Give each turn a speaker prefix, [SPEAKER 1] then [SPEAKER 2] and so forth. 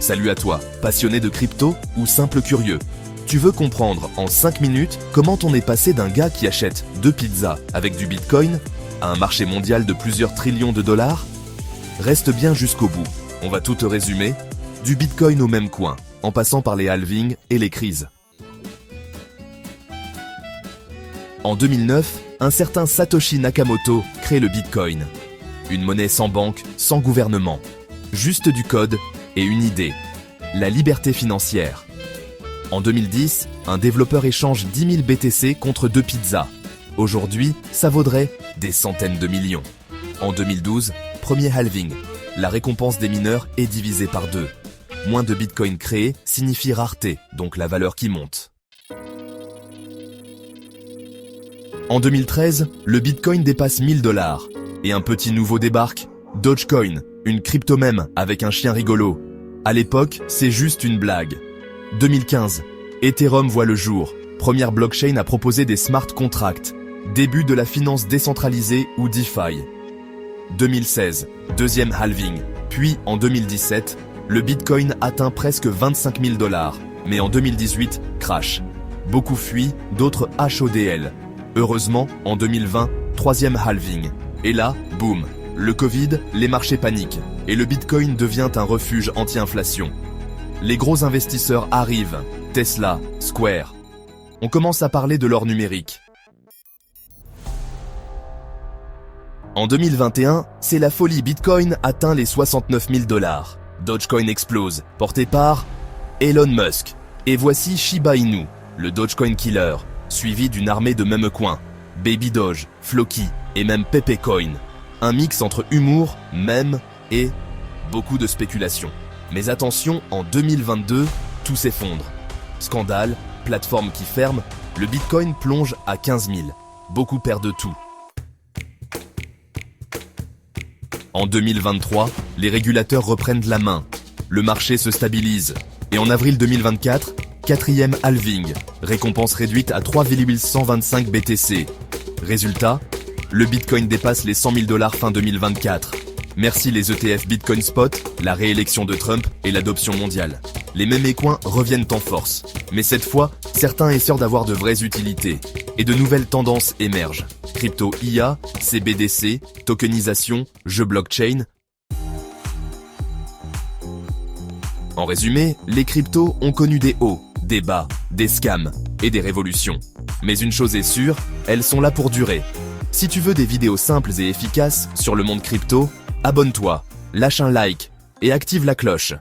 [SPEAKER 1] Salut à toi, passionné de crypto ou simple curieux. Tu veux comprendre en 5 minutes comment on est passé d'un gars qui achète 2 pizzas avec du Bitcoin à un marché mondial de plusieurs trillions de dollars? Reste bien jusqu'au bout, on va tout te résumer, du Bitcoin au même coin, en passant par les halvings et les crises. En 2009, un certain Satoshi Nakamoto crée le Bitcoin. Une monnaie sans banque, sans gouvernement. Juste du code et une idée. La liberté financière. En 2010, un développeur échange 10 000 BTC contre 2 pizzas. Aujourd'hui, ça vaudrait des centaines de millions. En 2012, premier halving. La récompense des mineurs est divisée par 2. Moins de Bitcoin créés signifie rareté, donc la valeur qui monte. En 2013, le Bitcoin dépasse 1 000 $. Et un petit nouveau débarque, Dogecoin, une crypto-mème avec un chien rigolo. À l'époque, c'est juste une blague. 2015, Ethereum voit le jour. Première blockchain à proposer des smart contracts. Début de la finance décentralisée ou DeFi. 2016, deuxième halving. Puis en 2017, le Bitcoin atteint presque 25 000 $. Mais en 2018, crash. Beaucoup fuient, d'autres HODL. Heureusement, en 2020, troisième halving. Et là, boum, le Covid, les marchés paniquent, et le Bitcoin devient un refuge anti-inflation. Les gros investisseurs arrivent, Tesla, Square. On commence à parler de l'or numérique. En 2021, c'est la folie, Bitcoin atteint les 69 000 $. Dogecoin explose, porté par Elon Musk. Et voici Shiba Inu, le Dogecoin killer, suivi d'une armée de meme-coins, Baby Doge, Floki et même Pepecoin. Un mix entre humour, mème et beaucoup de spéculation. Mais attention, en 2022, tout s'effondre. Scandale, plateforme qui ferme, le Bitcoin plonge à 15 000. Beaucoup perdent tout. En 2023, les régulateurs reprennent la main. Le marché se stabilise. Et en avril 2024, quatrième halving, récompense réduite à 3,125 BTC. Résultat, le Bitcoin dépasse les 100 000 $ fin 2024. Merci les ETF Bitcoin Spot, la réélection de Trump et l'adoption mondiale. Les mémécoins reviennent en force. Mais cette fois, certains essaient d'avoir de vraies utilités. Et de nouvelles tendances émergent. Crypto IA, CBDC, tokenisation, jeux blockchain. En résumé, les cryptos ont connu des hauts, des bas, des scams et des révolutions. Mais une chose est sûre, elles sont là pour durer. Si tu veux des vidéos simples et efficaces sur le monde crypto, abonne-toi, lâche un like et active la cloche.